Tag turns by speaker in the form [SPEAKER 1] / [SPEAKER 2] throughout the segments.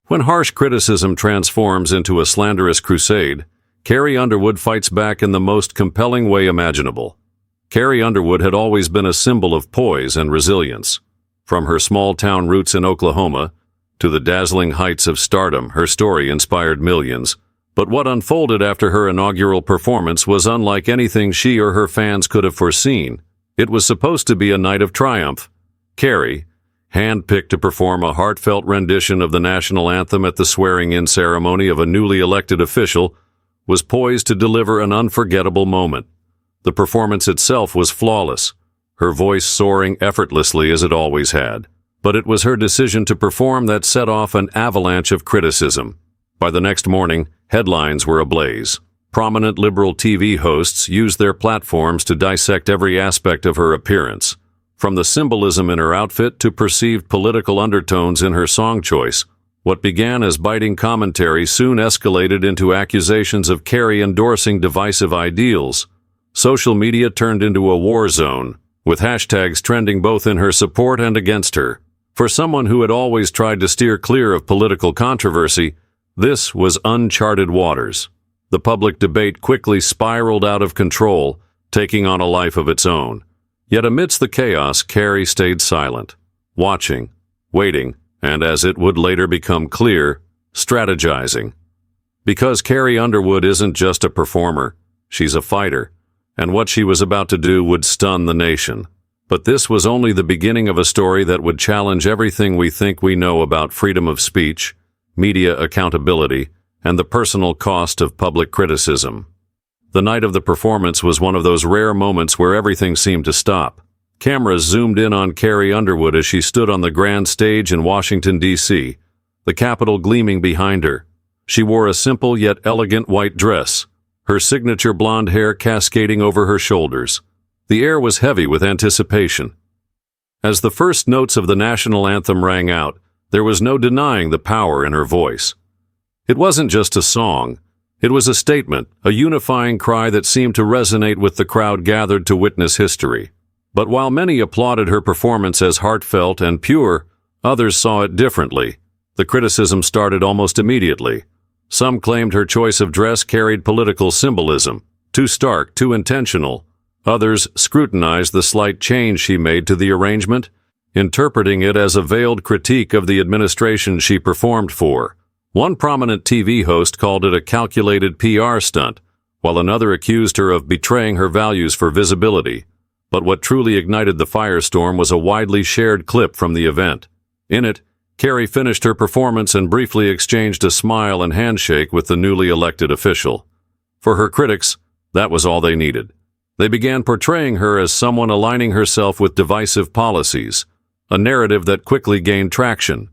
[SPEAKER 1] When harsh criticism transforms into a slanderous crusade, Carrie Underwood fights back in the most compelling way imaginable. Carrie Underwood had always been a symbol of poise and resilience. From her small-town roots in Oklahoma to the dazzling heights of stardom, her story inspired millions. But what unfolded after her inaugural performance was unlike anything she or her fans could have foreseen. It was supposed to be a night of triumph. Carrie, hand-picked to perform a heartfelt rendition of the national anthem at the swearing-in ceremony of a newly elected official, was poised to deliver an unforgettable moment. The performance itself was flawless, her voice soaring effortlessly as it always had. But it was her decision to perform that set off an avalanche of criticism. By the next morning, headlines were ablaze. Prominent liberal TV hosts used their platforms to dissect every aspect of her appearance, from the symbolism in her outfit to perceived political undertones in her song choice. What began as biting commentary soon escalated into accusations of Carrie endorsing divisive ideals. Social media turned into a war zone, with hashtags trending both in her support and against her. For someone who had always tried to steer clear of political controversy, this was uncharted waters. The public debate quickly spiraled out of control, taking on a life of its own. Yet amidst the chaos, Carrie stayed silent, watching, waiting, and as it would later become clear, strategizing. Because Carrie Underwood isn't just a performer, she's a fighter, and what she was about to do would stun the nation. But this was only the beginning of a story that would challenge everything we think we know about freedom of speech, media accountability, and the personal cost of public criticism. The night of the performance was one of those rare moments where everything seemed to stop. Cameras zoomed in on Carrie Underwood as she stood on the grand stage in Washington, D.C., the Capitol gleaming behind her. She wore a simple yet elegant white dress, her signature blonde hair cascading over her shoulders. The air was heavy with anticipation. As the first notes of the national anthem rang out, there was no denying the power in her voice. It wasn't just a song. It was a statement, a unifying cry that seemed to resonate with the crowd gathered to witness history. But while many applauded her performance as heartfelt and pure, others saw it differently. The criticism started almost immediately. Some claimed her choice of dress carried political symbolism, too stark, too intentional. Others scrutinized the slight change she made to the arrangement, interpreting it as a veiled critique of the administration she performed for. One prominent TV host called it a calculated PR stunt, while another accused her of betraying her values for visibility. But what truly ignited the firestorm was a widely shared clip from the event. In it, Carrie finished her performance and briefly exchanged a smile and handshake with the newly elected official. For her critics, that was all they needed. They began portraying her as someone aligning herself with divisive policies, a narrative that quickly gained traction.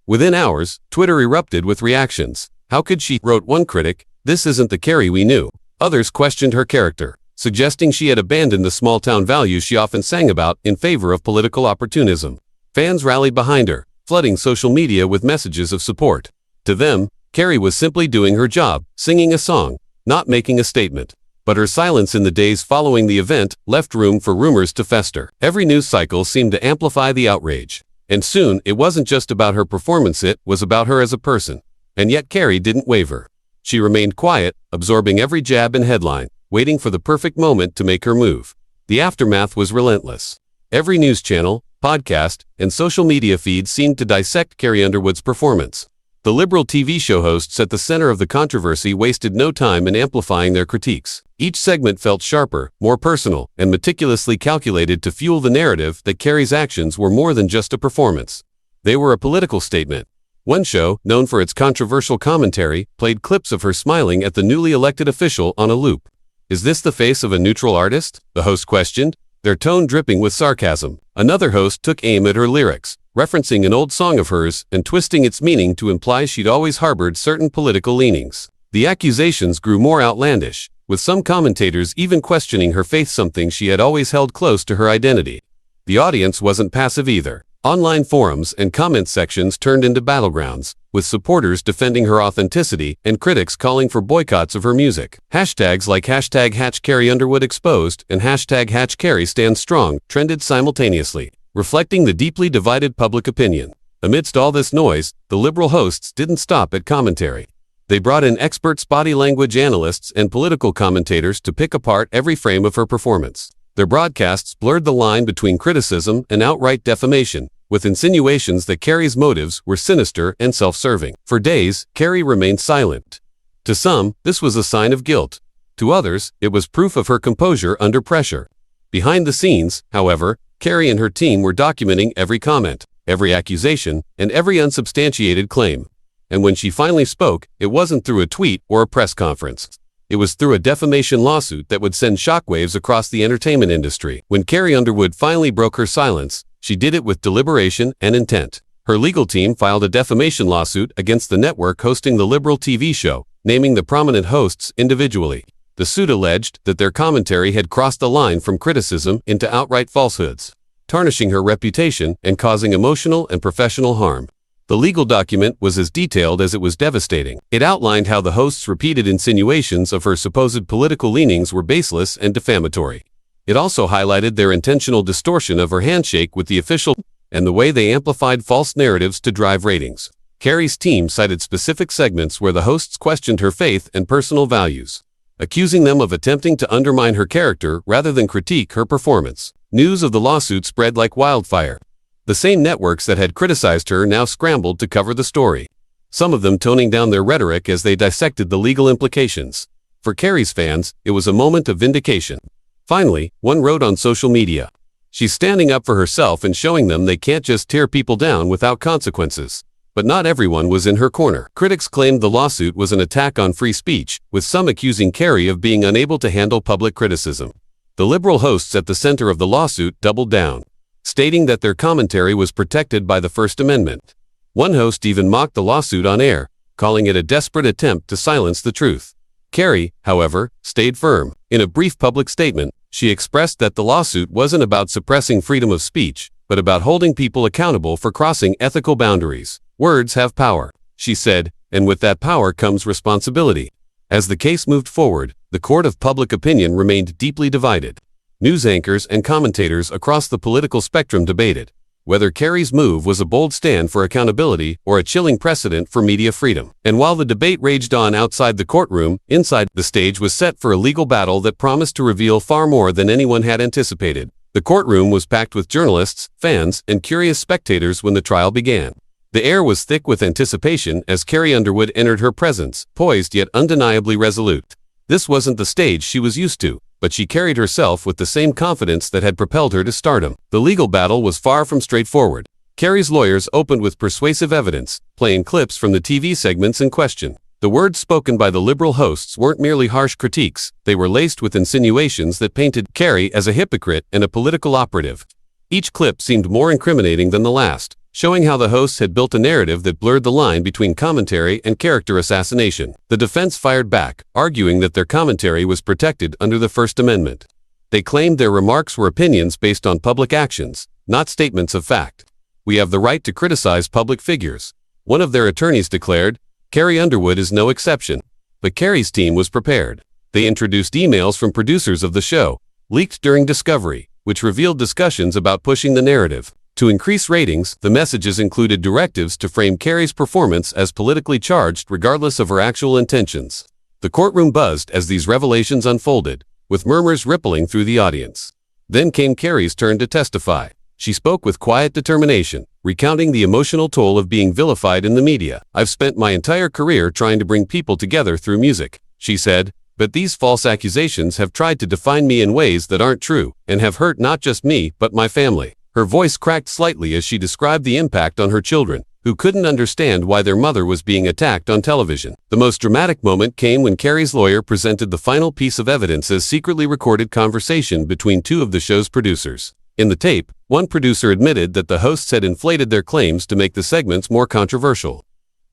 [SPEAKER 2] Within hours, Twitter erupted with reactions. How could she, wrote one critic, this isn't the Carrie we knew. Others questioned her character, suggesting she had abandoned the small-town values she often sang about in favor of political opportunism. Fans rallied behind her, flooding social media with messages of support. To them, Carrie was simply doing her job, singing a song, not making a statement. But her silence in the days following the event left room for rumors to fester. Every news cycle seemed to amplify the outrage. And soon, it wasn't just about her performance, it was about her as a person. And yet Carrie didn't waver. She remained quiet, absorbing every jab and headline, waiting for the perfect moment to make her move. The aftermath was relentless. Every news channel, podcast, and social media feed seemed to dissect Carrie Underwood's performance. The liberal TV show hosts at the center of the controversy wasted no time in amplifying their critiques. Each segment felt sharper, more personal, and meticulously calculated to fuel the narrative that Carrie's actions were more than just a performance. They were a political statement. One show, known for its controversial commentary, played clips of her smiling at the newly elected official on a loop. Is this the face of a neutral artist? The host questioned, their tone dripping with sarcasm. Another host took aim at her lyrics, referencing an old song of hers and twisting its meaning to imply she'd always harbored certain political leanings. The accusations grew more outlandish, with some commentators even questioning her faith, something she had always held close to her identity. The audience wasn't passive either. Online forums and comment sections turned into battlegrounds, with supporters defending her authenticity and critics calling for boycotts of her music. Hashtags like #HatchCarrieUnderwoodExposed and #HatchCarrieStandStrong trended simultaneously, reflecting the deeply divided public opinion. Amidst all this noise, the liberal hosts didn't stop at commentary. They brought in experts, body language analysts, and political commentators to pick apart every frame of her performance. Their broadcasts blurred the line between criticism and outright defamation, with insinuations that Carrie's motives were sinister and self-serving. For days, Carrie remained silent. To some, this was a sign of guilt. To others, it was proof of her composure under pressure. Behind the scenes, however, Carrie and her team were documenting every comment, every accusation, and every unsubstantiated claim. And when she finally spoke, it wasn't through a tweet or a press conference. It was through a defamation lawsuit that would send shockwaves across the entertainment industry. When Carrie Underwood finally broke her silence, she did it with deliberation and intent. Her legal team filed a defamation lawsuit against the network hosting the liberal TV show, naming the prominent hosts individually. The suit alleged that their commentary had crossed the line from criticism into outright falsehoods, tarnishing her reputation and causing emotional and professional harm. The legal document was as detailed as it was devastating. It outlined how the hosts' repeated insinuations of her supposed political leanings were baseless and defamatory. It also highlighted their intentional distortion of her handshake with the official and the way they amplified false narratives to drive ratings. Carrie's team cited specific segments where the hosts questioned her faith and personal values, accusing them of attempting to undermine her character rather than critique her performance. News of the lawsuit spread like wildfire. The same networks that had criticized her now scrambled to cover the story, some of them toning down their rhetoric as they dissected the legal implications. For Carrie's fans, it was a moment of vindication. Finally, one wrote on social media, "She's standing up for herself and showing them they can't just tear people down without consequences." But not everyone was in her corner. Critics claimed the lawsuit was an attack on free speech, with some accusing Carrie of being unable to handle public criticism. The liberal hosts at the center of the lawsuit doubled down, stating that their commentary was protected by the First Amendment. One host even mocked the lawsuit on air, calling it a desperate attempt to silence the truth. Carrie, however, stayed firm. In a brief public statement, she expressed that the lawsuit wasn't about suppressing freedom of speech, but about holding people accountable for crossing ethical boundaries. "Words have power," she said, "and with that power comes responsibility." As the case moved forward, the court of public opinion remained deeply divided. News anchors and commentators across the political spectrum debated whether Carrie's move was a bold stand for accountability or a chilling precedent for media freedom. And while the debate raged on outside the courtroom, inside, the stage was set for a legal battle that promised to reveal far more than anyone had anticipated. The courtroom was packed with journalists, fans, and curious spectators when the trial began. The air was thick with anticipation as Carrie Underwood entered her presence, poised yet undeniably resolute. This wasn't the stage she was used to, but she carried herself with the same confidence that had propelled her to stardom. The legal battle was far from straightforward. Carrie's lawyers opened with persuasive evidence, playing clips from the TV segments in question. The words spoken by the liberal hosts weren't merely harsh critiques, they were laced with insinuations that painted Carrie as a hypocrite and a political operative. Each clip seemed more incriminating than the last, showing how the hosts had built a narrative that blurred the line between commentary and character assassination. The defense fired back, arguing that their commentary was protected under the First Amendment. They claimed their remarks were opinions based on public actions, not statements of fact. "We have the right to criticize public figures," one of their attorneys declared. Carrie Underwood is no exception. But Carrie's team was prepared. They introduced emails from producers of the show, leaked during discovery, which revealed discussions about pushing the narrative. To increase ratings, the messages included directives to frame Carrie's performance as politically charged regardless of her actual intentions. The courtroom buzzed as these revelations unfolded, with murmurs rippling through the audience. Then came Carrie's turn to testify. She spoke with quiet determination, recounting the emotional toll of being vilified in the media. "I've spent my entire career trying to bring people together through music," she said, "but these false accusations have tried to define me in ways that aren't true, and have hurt not just me, but my family." Her voice cracked slightly as she described the impact on her children, who couldn't understand why their mother was being attacked on television. The most dramatic moment came when Carrie's lawyer presented the final piece of evidence as secretly recorded conversation between two of the show's producers. In the tape, one producer admitted that the hosts had inflated their claims to make the segments more controversial.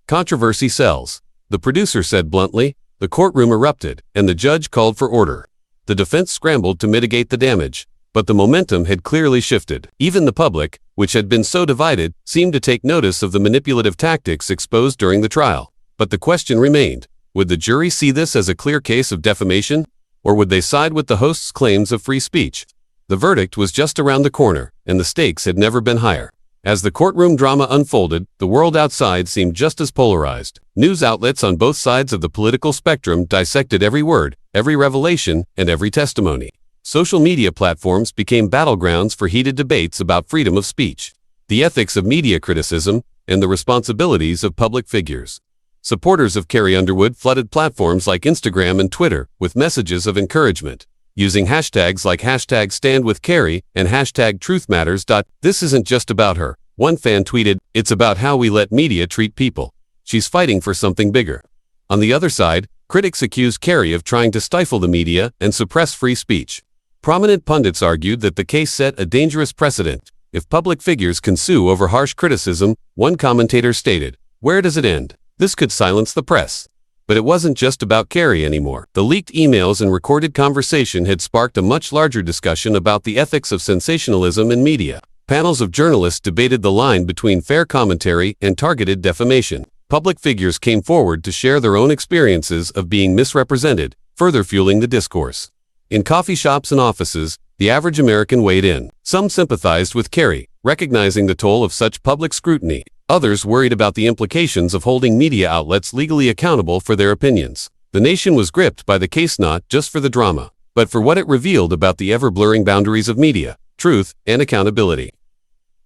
[SPEAKER 2] "Controversy sells," the producer said bluntly. The courtroom erupted, and the judge called for order. The defense scrambled to mitigate the damage, but the momentum had clearly shifted. Even the public, which had been so divided, seemed to take notice of the manipulative tactics exposed during the trial. But the question remained, would the jury see this as a clear case of defamation, or would they side with the hosts' claims of free speech? The verdict was just around the corner, and the stakes had never been higher. As the courtroom drama unfolded, the world outside seemed just as polarized. News outlets on both sides of the political spectrum dissected every word, every revelation, and every testimony. Social media platforms became battlegrounds for heated debates about freedom of speech, the ethics of media criticism, and the responsibilities of public figures. Supporters of Carrie Underwood flooded platforms like Instagram and Twitter with messages of encouragement, using hashtags like #StandWithCarrie and #TruthMatters. This isn't just about her. One fan tweeted, "It's about how we let media treat people. She's fighting for something bigger." On the other side, critics accused Carrie of trying to stifle the media and suppress free speech. Prominent pundits argued that the case set a dangerous precedent. If public figures can sue over harsh criticism, one commentator stated, "Where does it end? This could silence the press." But it wasn't just about Carrie anymore. The leaked emails and recorded conversation had sparked a much larger discussion about the ethics of sensationalism in media. Panels of journalists debated the line between fair commentary and targeted defamation. Public figures came forward to share their own experiences of being misrepresented, further fueling the discourse. In coffee shops and offices, the average American weighed in. Some sympathized with Carrie, recognizing the toll of such public scrutiny. Others worried about the implications of holding media outlets legally accountable for their opinions. The nation was gripped by the case not just for the drama, but for what it revealed about the ever-blurring boundaries of media, truth, and accountability.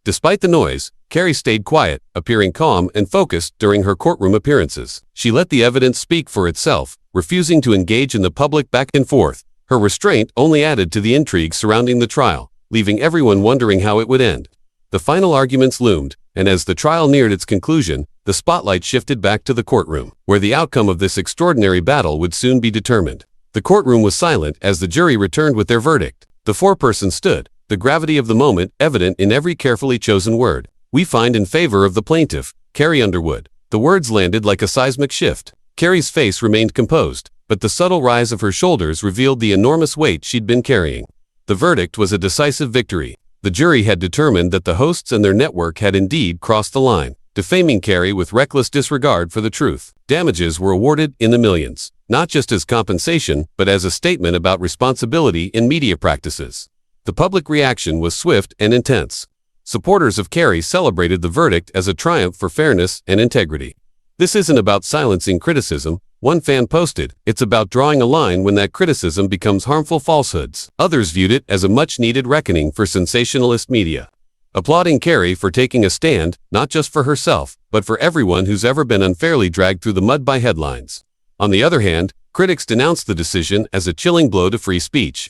[SPEAKER 2] Despite the noise, Carrie stayed quiet, appearing calm and focused during her courtroom appearances. She let the evidence speak for itself, refusing to engage in the public back and forth. Her restraint only added to the intrigue surrounding the trial, leaving everyone wondering how it would end. The final arguments loomed, and as the trial neared its conclusion, the spotlight shifted back to the courtroom, where the outcome of this extraordinary battle would soon be determined. The courtroom was silent as the jury returned with their verdict. The foreperson stood, the gravity of the moment evident in every carefully chosen word. "We find in favor of the plaintiff, Carrie Underwood." The words landed like a seismic shift. Carrie's face remained composed, but the subtle rise of her shoulders revealed the enormous weight she'd been carrying. The verdict was a decisive victory. The jury had determined that the hosts and their network had indeed crossed the line, defaming Carrie with reckless disregard for the truth. Damages were awarded in the millions, not just as compensation, but as a statement about responsibility in media practices. The public reaction was swift and intense. Supporters of Carrie celebrated the verdict as a triumph for fairness and integrity. "This isn't about silencing criticism," one fan posted. "It's about drawing a line when that criticism becomes harmful falsehoods." Others viewed it as a much-needed reckoning for sensationalist media, applauding Carrie for taking a stand, not just for herself, but for everyone who's ever been unfairly dragged through the mud by headlines. On the other hand, critics denounced the decision as a chilling blow to free speech.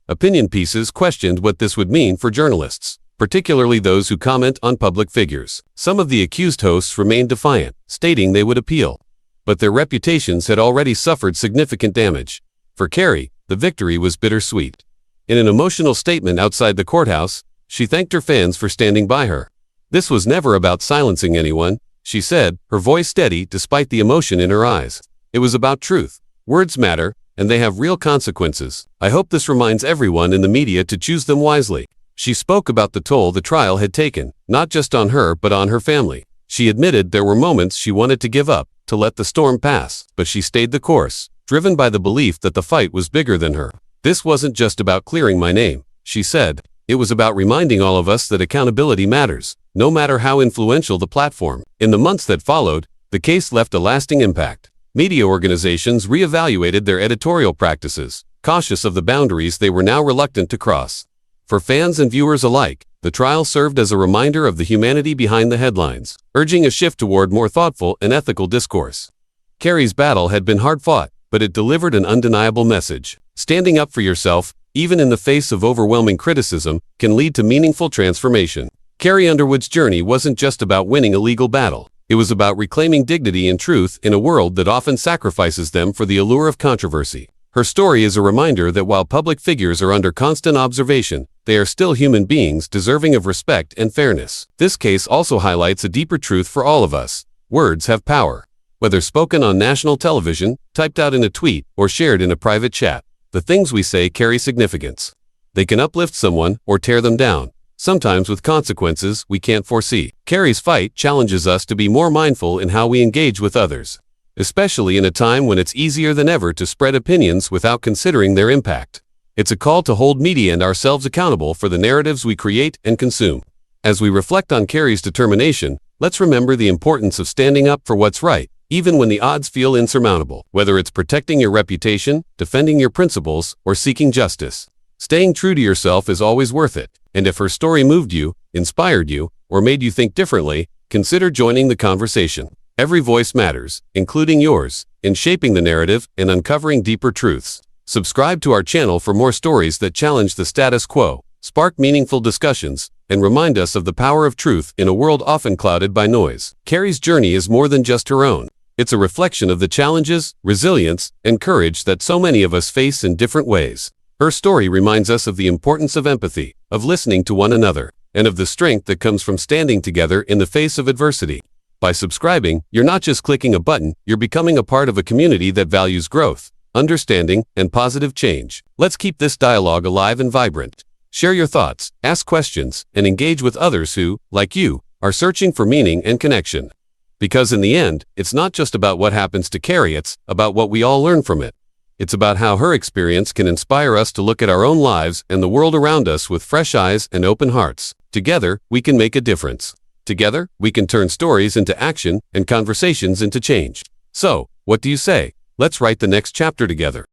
[SPEAKER 2] Opinion pieces questioned what this would mean for journalists, particularly those who comment on public figures. Some of the accused hosts remained defiant, stating they would appeal. But their reputations had already suffered significant damage. For Carrie, the victory was bittersweet. In an emotional statement outside the courthouse, she thanked her fans for standing by her. "This was never about silencing anyone," she said, her voice steady despite the emotion in her eyes. "It was about truth. Words matter, and they have real consequences. I hope this reminds everyone in the media to choose them wisely." She spoke about the toll the trial had taken, not just on her but on her family. She admitted there were moments she wanted to give up, to let the storm pass, but she stayed the course, driven by the belief that the fight was bigger than her. "This wasn't just about clearing my name," she said. "It was about reminding all of us that accountability matters, no matter how influential the platform." In the months that followed, the case left a lasting impact. Media organizations reevaluated their editorial practices, cautious of the boundaries they were now reluctant to cross. For fans and viewers alike, the trial served as a reminder of the humanity behind the headlines, urging a shift toward more thoughtful and ethical discourse. Carrie's battle had been hard-fought, but it delivered an undeniable message. Standing up for yourself, even in the face of overwhelming criticism, can lead to meaningful transformation. Carrie Underwood's journey wasn't just about winning a legal battle. It was about reclaiming dignity and truth in a world that often sacrifices them for the allure of controversy. Her story is a reminder that while public figures are under constant observation, they are still human beings deserving of respect and fairness. This case also highlights a deeper truth for all of us. Words have power. Whether spoken on national television, typed out in a tweet, or shared in a private chat, the things we say carry significance. They can uplift someone or tear them down, sometimes with consequences we can't foresee. Carrie's fight challenges us to be more mindful in how we engage with others, especially in a time when it's easier than ever to spread opinions without considering their impact. It's a call to hold media and ourselves accountable for the narratives we create and consume. As we reflect on Carrie's determination, let's remember the importance of standing up for what's right, even when the odds feel insurmountable. Whether it's protecting your reputation, defending your principles, or seeking justice, staying true to yourself is always worth it. And if her story moved you, inspired you, or made you think differently, consider joining the conversation. Every voice matters, including yours, in shaping the narrative and uncovering deeper truths. Subscribe to our channel for more stories that challenge the status quo, spark meaningful discussions, and remind us of the power of truth in a world often clouded by noise. Carrie's journey is more than just her own. It's a reflection of the challenges, resilience, and courage that so many of us face in different ways. Her story reminds us of the importance of empathy, of listening to one another, and of the strength that comes from standing together in the face of adversity. By subscribing, you're not just clicking a button, you're becoming a part of a community that values growth, understanding, and positive change. Let's keep this dialogue alive and vibrant. Share your thoughts, ask questions, and engage with others who, like you, are searching for meaning and connection. Because in the end, it's not just about what happens to Carrie, it's about what we all learn from it. It's about how her experience can inspire us to look at our own lives and the world around us with fresh eyes and open hearts. Together, we can make a difference. Together, we can turn stories into action and conversations into change. So, what do you say? Let's write the next chapter together.